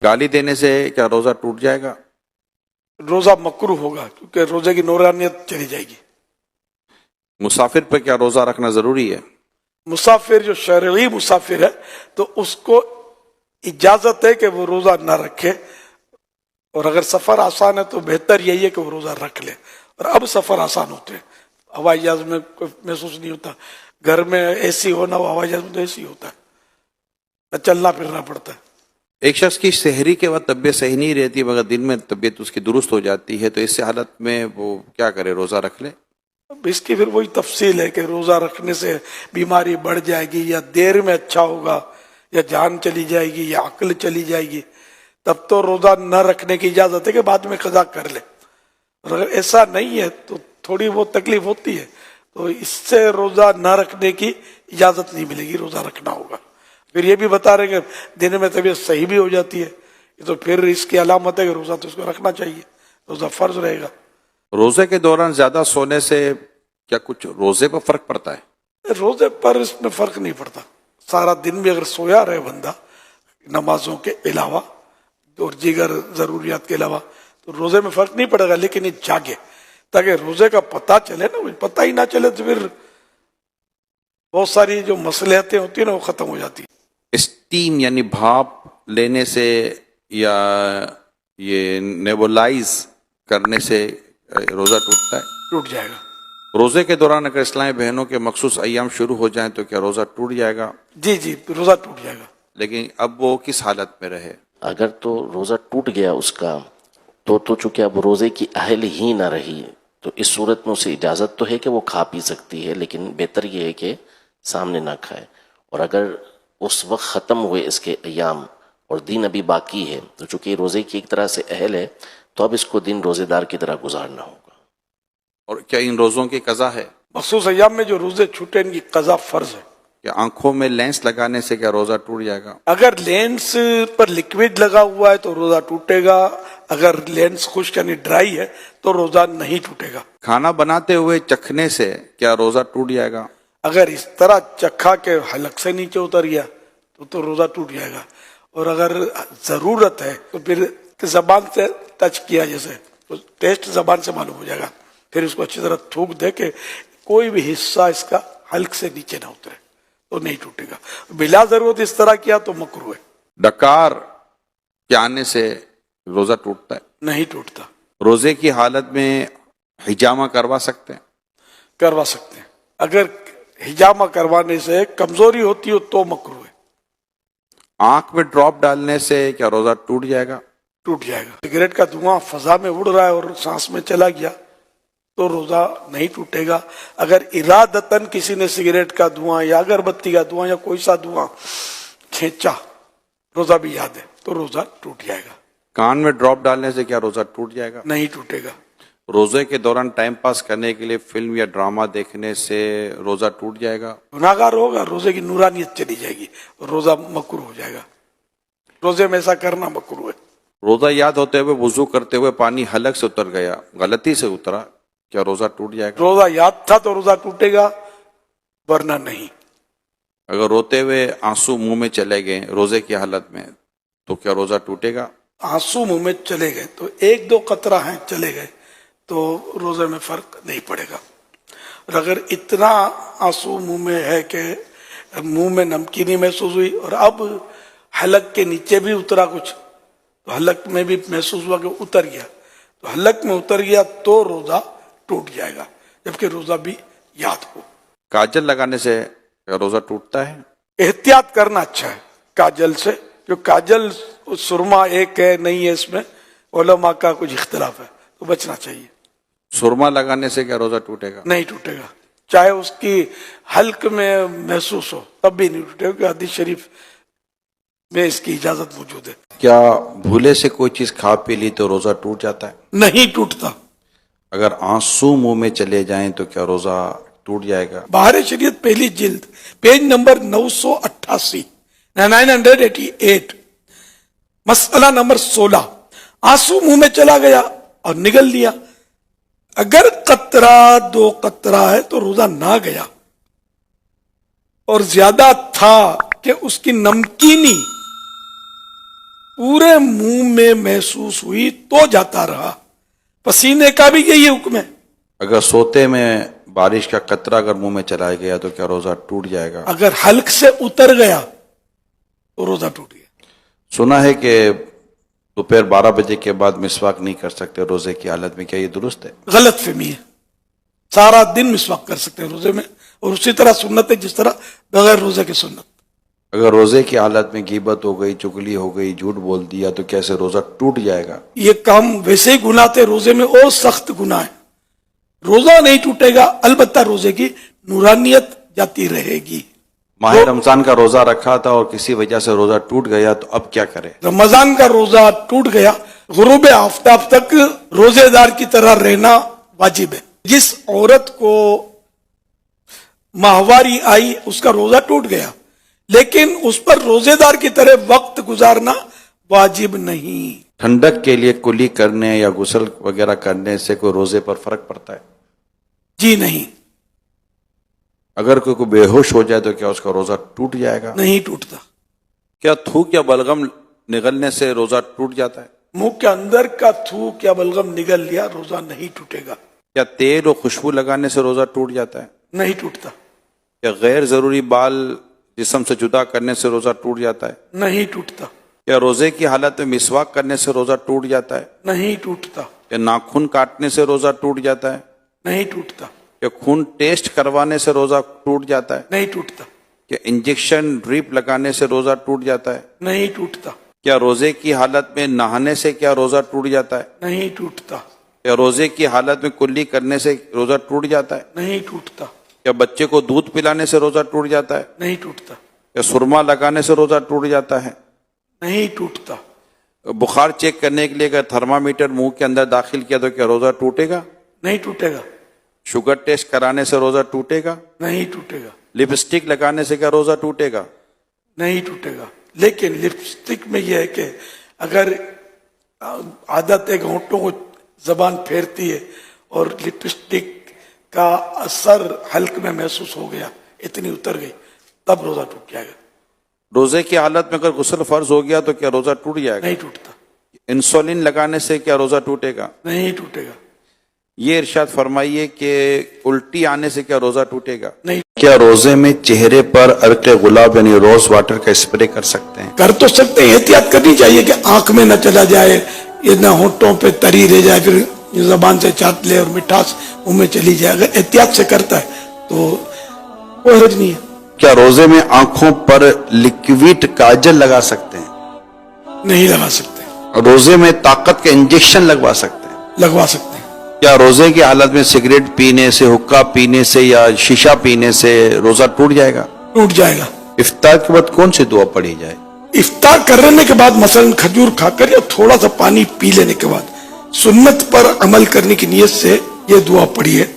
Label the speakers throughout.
Speaker 1: گالی دینے سے کیا روزہ ٹوٹ جائے گا؟
Speaker 2: روزہ مکروہ ہوگا کیونکہ روزے کی نورانیت چلی جائے گی۔
Speaker 1: مسافر پر کیا روزہ رکھنا ضروری ہے؟
Speaker 2: مسافر جو شرعی مسافر ہے تو اس کو اجازت ہے کہ وہ روزہ نہ رکھے، اور اگر سفر آسان ہے تو بہتر یہی ہے کہ وہ روزہ رکھ لے۔ اور اب سفر آسان ہوتے ہیں، ہوائی جہاز میں کوئی محسوس نہیں ہوتا، گھر میں اے سی ہونا ہو، ہوائی جہاز میں تو اے سی ہوتا ہے، چلنا پھرنا پڑتا ہے۔
Speaker 1: ایک شخص کی سحری کے وقت طبیعت صحیح نہیں رہتی مگر دن میں طبیعت اس کی درست ہو جاتی ہے، تو اس حالت میں وہ کیا کرے؟ روزہ رکھ لے؟
Speaker 2: اب اس کی پھر وہی تفصیل ہے کہ روزہ رکھنے سے بیماری بڑھ جائے گی یا دیر میں اچھا ہوگا یا جان چلی جائے گی یا عقل چلی جائے گی، تب تو روزہ نہ رکھنے کی اجازت ہے کہ بعد میں قضا کر لے۔ اور اگر ایسا نہیں ہے تو تھوڑی بہت تکلیف ہوتی ہے تو اس سے روزہ نہ رکھنے کی اجازت نہیں ملے گی، روزہ رکھنا ہوگا۔ پھر یہ بھی بتا رہے کہ دن میں طبیعت صحیح بھی ہو جاتی ہے، تو پھر اس کی علامت ہے کہ روزہ تو اس کو رکھنا چاہیے، روزہ فرض رہے گا۔
Speaker 1: روزے کے دوران زیادہ سونے سے کیا کچھ روزے پر فرق پڑتا ہے؟
Speaker 2: روزے پر اس میں فرق نہیں پڑتا، سارا دن بھی اگر سویا رہے بندہ نمازوں کے علاوہ اور دیگر ضروریات کے علاوہ تو روزے میں فرق نہیں پڑے گا، لیکن یہ جاگے تاکہ روزے کا پتہ چلے نا، پتہ ہی نہ چلے تو پھر بہت ساری جو مصلحتیں ہوتی ہیں نا وہ ختم ہو جاتی ہیں۔
Speaker 1: اسٹیم یعنی بھاپ لینے سے یا یہ نیبولائز کرنے سے روزہ ٹوٹتا ہے؟
Speaker 2: ٹوٹ جائے گا۔
Speaker 1: روزے کے دوران اگر اسلامی بہنوں کے مخصوص ایام شروع ہو جائیں تو کیا روزہ ٹوٹ جائے گا؟
Speaker 2: جی روزہ ٹوٹ جائے گا۔
Speaker 1: لیکن اب وہ کس حالت میں رہے؟
Speaker 3: اگر تو روزہ ٹوٹ گیا اس کا تو چونکہ اب روزے کی اہل ہی نہ رہی، تو اس صورت میں اسے اجازت تو ہے کہ وہ کھا پی سکتی ہے، لیکن بہتر یہ ہے کہ سامنے نہ کھائے۔ اور اگر اس وقت ختم ہوئے اس کے ایام اور دن ابھی باقی ہے تو چونکہ روزے کی ایک طرح سے اہل ہے تو اب اس کو دن روزے دار کی طرح گزارنا ہوگا۔
Speaker 1: اور کیا ان روزوں کی قضا ہے؟
Speaker 2: مخصوص ایام میں جو روزے چھوٹے ان کی قضا فرض ہے۔
Speaker 1: کہ آنکھوں میں لینس لگانے سے کیا روزہ ٹوٹ جائے گا؟
Speaker 2: اگر لینس پر لکوڈ لگا ہوا ہے تو روزہ ٹوٹے گا، اگر لینس خشک یعنی ڈرائی ہے تو روزہ نہیں ٹوٹے گا۔
Speaker 1: کھانا بناتے ہوئے چکھنے سے کیا روزہ ٹوٹ جائے گا؟
Speaker 2: اگر اس طرح چکھا کے حلق سے نیچے اتر گیا تو روزہ ٹوٹ جائے گا، اور اگر ضرورت ہے تو پھر زبان سے ٹچ کیا جیسے تو ٹیسٹ زبان سے معلوم ہو جائے گا، پھر اس کو اچھی طرح تھوک دے کہ کوئی بھی حصہ اس کا حلق سے نیچے نہ اترے تو نہیں ٹوٹے گا۔ بلا ضرورت اس طرح کیا تو مکروہ ہے۔
Speaker 1: ڈکار کے آنے سے روزہ ٹوٹتا ہے؟
Speaker 2: نہیں ٹوٹتا۔
Speaker 1: روزے کی حالت میں حجامہ کروا سکتے ہیں؟
Speaker 2: کروا سکتے ہیں، اگر حجامہ کروانے سے کمزوری ہوتی ہو تو مکروہ ہے۔
Speaker 1: آنکھ میں ڈراپ ڈالنے سے کیا روزہ ٹوٹ جائے گا؟
Speaker 2: ٹوٹ جائے گا۔ سگریٹ کا دھواں فضا میں اڑ رہا ہے اور سانس میں چلا گیا تو روزہ نہیں ٹوٹے گا۔ اگر ارادتاً کسی نے سگریٹ کا دھواں یا اگربتی کا دھواں یا کوئی سا دھواں کھینچا، روزہ بھی یاد ہے، تو روزہ ٹوٹ جائے گا۔
Speaker 1: کان میں ڈراپ ڈالنے سے کیا روزہ ٹوٹ جائے گا؟
Speaker 2: نہیں ٹوٹے گا۔
Speaker 1: روزے کے دوران ٹائم پاس کرنے کے لیے فلم یا ڈرامہ دیکھنے سے روزہ ٹوٹ جائے گا؟
Speaker 2: گناہگار ہوگا، روزے کی نورانیت چلی جائے گی، روزہ مکروہ ہو جائے گا۔ روزے میں ایسا کرنا مکروہ ہے۔
Speaker 1: روزہ یاد ہوتے ہوئے وضو کرتے ہوئے پانی حلق سے اتر گیا، غلطی سے اترا، کیا روزہ ٹوٹ جائے گا؟
Speaker 2: روزہ یاد تھا تو روزہ ٹوٹے گا، ورنہ نہیں۔
Speaker 1: اگر روتے ہوئے آنسو منہ میں چلے گئے روزے کی حالت میں تو کیا روزہ ٹوٹے گا؟
Speaker 2: آنسو منہ میں چلے گئے تو ایک دو قطرہ ہیں چلے گئے تو روزے میں فرق نہیں پڑے گا۔ اور اگر اتنا آنسو منہ میں ہے کہ منہ میں نمکینی محسوس ہوئی اور اب حلق کے نیچے بھی اترا کچھ، تو حلق میں بھی محسوس ہوا کہ اتر گیا، تو حلق میں اتر گیا تو روزہ ٹوٹ جائے گا، جبکہ روزہ بھی یاد ہو۔
Speaker 1: کاجل لگانے سے کیا روزہ ٹوٹتا ہے؟
Speaker 2: احتیاط کرنا اچھا ہے کاجل سے، جو کاجل سرما ایک ہے نہیں ہے، اس میں علماء کا کچھ اختلاف ہے، تو بچنا چاہیے۔
Speaker 1: سرما لگانے سے کیا روزہ ٹوٹے گا؟
Speaker 2: نہیں ٹوٹے گا، چاہے اس کی حلق میں محسوس ہو تب بھی نہیں ٹوٹے گا، کیونکہ حدیث شریف میں اس کی اجازت موجود ہے۔
Speaker 1: کیا بھولے سے کوئی چیز کھا پی لی تو روزہ ٹوٹ جاتا ہے؟
Speaker 2: نہیں ٹوٹتا۔
Speaker 1: اگر آنسو منہ میں چلے جائیں تو کیا روزہ ٹوٹ جائے گا؟
Speaker 2: بہار شریعت پہلی جلد پیج نمبر 988 988 مسئلہ نمبر 16، آنسو منہ میں چلا گیا اور نگل لیا، اگر قطرہ دو قطرہ ہے تو روزہ نہ گیا، اور زیادہ تھا کہ اس کی نمکینی पूरे मुंह में महसूस हुई तो जाता रहा। पसीने का भी यही हुक्म है।
Speaker 1: अगर सोते में बारिश का कतरा अगर मुंह में चला गया तो क्या रोजा टूट जाएगा?
Speaker 2: अगर हल्क से उतर गया तो रोजा टूट गया।
Speaker 1: सुना है कि दोपहर 12 बजे के बाद मिसवाक नहीं कर सकते रोजे की हालत में, क्या ये दुरुस्त है?
Speaker 2: गलत फहमी है। सारा दिन मिसवाक कर सकते हैं रोजे में, और उसी तरह सुन्नत है जिस तरह बगैर रोजे की सुन्नत।
Speaker 1: अगर रोजे की हालत में गीबत हो गई, चुगली हो गई, झूठ बोल दिया तो कैसे रोजा टूट जाएगा?
Speaker 2: ये काम वैसे ही गुनाह थे, रोजे में और सख्त गुनाह है। रोजा नहीं टूटेगा, अलबत्ता रोजे की नूरानियत जाती रहेगी।
Speaker 1: माह रमजान का रोजा रखा था और किसी वजह से रोजा टूट गया तो अब क्या करे?
Speaker 2: रमजान का रोजा टूट गया, गुरूब आफ्ताब तक रोजेदार की तरह रहना वाजिब है। जिस औरत को माहवारी आई उसका रोजा टूट गया, लेकिन उस पर रोजेदार की तरह वक्त गुजारना वाजिब नहीं।
Speaker 1: ठंडक के लिए कुली करने या गुस्ल वगैरह करने से कोई रोजे पर फर्क पड़ता है?
Speaker 2: जी नहीं,
Speaker 1: अगर कोई बेहोश हो जाए तो क्या उसका रोजा टूट जाएगा?
Speaker 2: नहीं टूटता।
Speaker 1: क्या थूक या बलगम निगलने से रोजा टूट जाता है?
Speaker 2: मुंह के अंदर का थूक या बलगम निगल लिया, रोजा नहीं टूटेगा।
Speaker 1: क्या तेल और खुशबू लगाने से रोजा टूट जाता है?
Speaker 2: नहीं टूटता।
Speaker 1: क्या गैर जरूरी बाल जिस्म से जुदा करने से रोजा टूट जाता है?
Speaker 2: नहीं टूटता।
Speaker 1: क्या रोजे की हालत में मिसवाक करने से रोजा टूट जाता है?
Speaker 2: नहीं टूटता।
Speaker 1: क्या नाखून काटने से रोजा टूट जाता है?
Speaker 2: नहीं टूटता।
Speaker 1: क्या खून टेस्ट करवाने से रोजा टूट जाता है?
Speaker 2: नहीं टूटता।
Speaker 1: क्या इंजेक्शन ड्रिप लगाने से रोजा टूट जाता है?
Speaker 2: नहीं टूटता।
Speaker 1: क्या रोजे की हालत में नहाने से क्या रोजा टूट जाता है?
Speaker 2: नहीं टूटता।
Speaker 1: क्या रोजे की हालत में कुल्ली करने से रोजा टूट जाता है?
Speaker 2: नहीं टूटता।
Speaker 1: क्या बच्चे को दूध पिलाने से रोजा टूट जाता है?
Speaker 2: नहीं टूटता।
Speaker 1: क्या सुरमा लगाने से रोजा टूट जाता है?
Speaker 2: नहीं टूटता।
Speaker 1: बुखार चेक करने के लिए अगर थर्मामीटर मुंह के अंदर दाखिल किया तो क्या रोजा टूटेगा?
Speaker 2: नहीं टूटेगा।
Speaker 1: शुगर टेस्ट कराने से रोजा टूटेगा?
Speaker 2: नहीं टूटेगा।
Speaker 1: लिपस्टिक लगाने से क्या रोजा टूटेगा?
Speaker 2: नहीं टूटेगा। लेकिन लिपस्टिक में यह है कि अगर आदत है होंठों को जबान फेरती है और लिपस्टिक का असर हल्क में महसूस हो गया, इतनी उतर गई, तब रोजा टूट जाएगा।
Speaker 1: रोजे की हालत में अगर गुस्ल फर्ज हो गया तो क्या रोजा टूट जाएगा?
Speaker 2: नहीं टूटता।
Speaker 1: इंसुलिन लगाने से क्या रोजा टूटेगा?
Speaker 2: नहीं टूटेगा।
Speaker 1: ये इरशाद फरमाइए कि उल्टी आने से क्या रोजा टूटेगा?
Speaker 2: नहीं।
Speaker 1: क्या रोजे में चेहरे पर अर्क गुलाब यानी रोज वाटर का स्प्रे कर सकते हैं?
Speaker 2: कर तो सकते हैं, एहतियात करनी चाहिए कि आंख में न चला जाए, ये न होंठों पे तरी रह जाए, फिर जबान से चाट ले और मिठास मुंह में चली जाए। अगर एहतियात से करता है तो कोई हर्ज नहीं है।
Speaker 1: क्या रोजे में आंखों पर लिक्विड काजल लगा सकते हैं?
Speaker 2: नहीं लगा सकते।
Speaker 1: रोजे में ताकत के इंजेक्शन लगवा सकते हैं?
Speaker 2: लगवा सकते हैं।
Speaker 1: क्या रोजे की हालत में सिगरेट पीने से, हुक्का पीने से या शीशा पीने से रोजा टूट जाएगा?
Speaker 2: टूट जाएगा।
Speaker 1: इफ्तार के बाद कौन सी दुआ पढ़ी जाए?
Speaker 2: इफ्तार करने के बाद मसलन खजूर खाकर या थोड़ा सा पानी पी लेने के बाद सुन्नत पर अमल करने की नियत से ये दुआ पढ़ी है।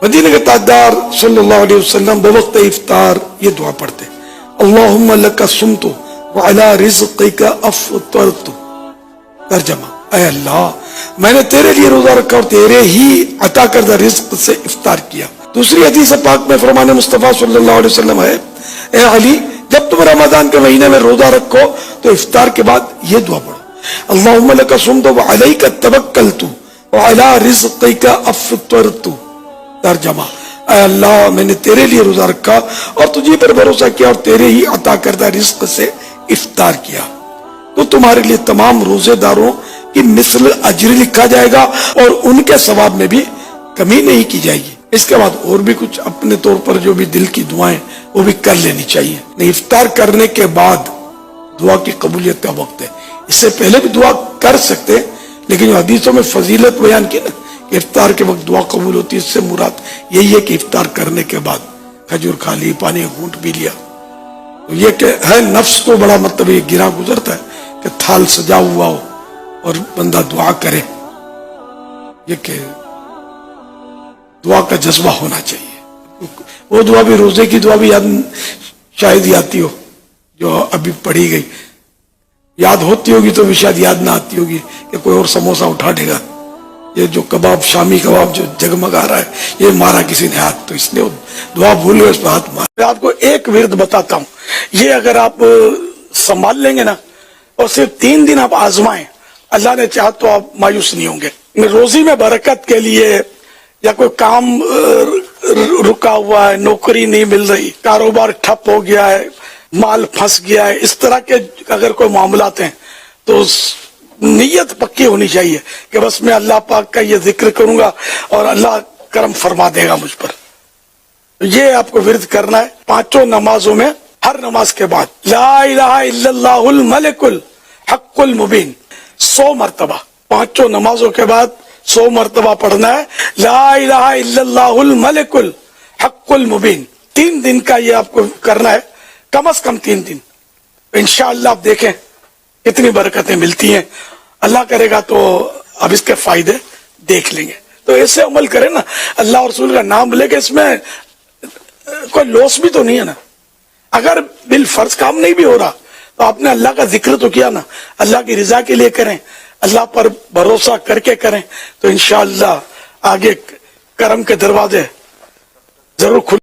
Speaker 2: मदीने के ताजदार सल्लल्लाहु अलैहि वसल्लम बवक्त इफ्तार ये दुआ पढ़ते, अल्लाहुम्मा लका सुमतु व अला रिज़्क़िका अफ़्तरतु। तर्जमा, ऐ अल्लाह मैंने तेरे लिए रोजा रखा और तेरे ही अता करदा रिज़्क़ से इफ्तार किया। दूसरी हदीस पाक में फरमान मुस्तफ़ा सल्लल्लाहु अलैहि वसल्लम है, ए अली जब तुम रमजान के महीने में रोजा रखो तो इफ्तार के बाद ये दुआ पढ़ो, अल्लाहुम्मा लका सुमतु व अलैका तवक्कलतु व अला रिज़्क़िका अफ़्तरतु। तर्जमा, ऐ अल्लाह मैंने तेरे लिए रोजा रखा और तुझे पर भरोसा किया और तेरे ही अता करदा रिज़्क़ से इफ्तार किया, तो तुम्हारे लिए तमाम रोजेदारों की मिस्ल अजर लिखा जाएगा और उनके सवाब में भी कमी नहीं की जाएगी। इसके बाद और भी कुछ अपने तौर पर जो भी दिल की दुआएं वो भी कर लेनी चाहिए। नहीं, इफ्तार करने के बाद दुआ की कबूलियत का वक्त है, इससे पहले भी दुआ कर सकते हैं, लेकिन जो हदीसों में फजीलत बयान की ना कि इफ्तार के वक्त दुआ कबूल होती है, इससे मुराद यही है कि इफ्तार करने के बाद खजूर खा ली, पानी का घूंट पी लिया, तो ये कि है नफ्स को बड़ा मतलब ये गिरा गुजरता है कि थाल सजा हुआ हो और बंदा दुआ करे, ये कि दुआ का जज्बा होना चाहिए। वो दुआ भी रोजे की दुआ भी शायद आती हो जो अभी पढ़ी गई, याद होती होगी तो भी शायद याद ना आती होगी कि कोई और समोसा उठा देगा, ये जो कबाब शामी कबाब जो जगमगा रहा है ये मारा किसी ने हाथ, तो इसलिए दुआ भूल गए उस पर हाथ मारा। आपको एक विर्द बताता हूँ, ये अगर आप संभाल लेंगे ना और सिर्फ 3 दिन आप आजमाएं, अल्लाह ने चाहा तो आप मायूस नहीं होंगे। रोजी में बरकत के लिए या कोई काम रुका हुआ है, नौकरी नहीं मिल रही, कारोबार ठप हो गया है, माल फंस गया है, इस तरह के अगर कोई मामलात हैं तो नीयत पक्की होनी चाहिए कि बस मैं अल्लाह पाक का ये जिक्र करूंगा और अल्लाह करम फरमा देगा मुझ पर। ये आपको विरद करना है 5 नमाजों में, हर नमाज के बाद ला इलाहा इल्लल्लाहुल मलिकुल हक्कुल मुबीन 100 मरतबा, 5 नमाजों के बाद 100 मरतबा पढ़ना है ला इलाहा इल्लल्लाहुल मलिकुल हक्कुल मुबीन। 3 दिन का ये आपको करना है, कम से कम 3 दिन। इंशाअल्लाह आप देखें कितनी बरकतें मिलती हैं। अल्लाह करेगा तो अब इसके फायदे देख लेंगे। तो ऐसे अमल करें ना, अल्लाह और रसूल का नाम लेके, इसमें कोई लॉस भी तो नहीं है ना। अगर बिल फर्ज काम नहीं भी हो रहा तो आपने अल्लाह का जिक्र तो किया ना, अल्लाह की रजा के लिए करें, अल्लाह पर भरोसा करके करें, तो इंशाअल्लाह आगे करम के दरवाजे जरूर खुल।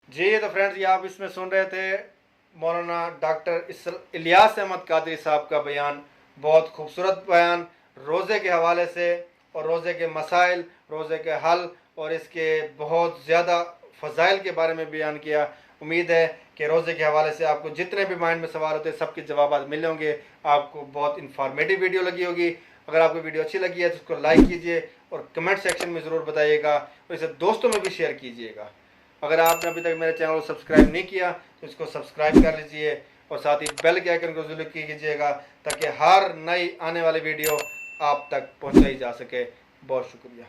Speaker 4: जी तो फ्रेंड्स, ये आप इसमें सुन रहे थे मौलाना डॉक्टर इलियास अहमद कादरी साहब का बयान। बहुत खूबसूरत बयान रोज़े के हवाले से और रोज़े के मसाइल, रोज़े के हल और इसके बहुत ज़्यादा फ़ज़ाइल के बारे में बयान किया। उम्मीद है कि रोज़े के हवाले से आपको जितने भी माइंड में सवाल होते हैं सबके जवाब मिले होंगे। आपको बहुत इन्फॉर्मेटिव वीडियो लगी होगी। अगर आपको वीडियो अच्छी लगी है तो उसको लाइक कीजिए और कमेंट सेक्शन में ज़रूर बताइएगा और इसे दोस्तों में भी शेयर कीजिएगा। अगर आपने अभी तक मेरे चैनल को सब्सक्राइब नहीं किया तो इसको सब्सक्राइब कर लीजिए और साथ ही बेल के आइकन को जरूर कीजिएगा ताकि हर नई आने वाली वीडियो आप तक पहुंचाई जा सके। बहुत शुक्रिया।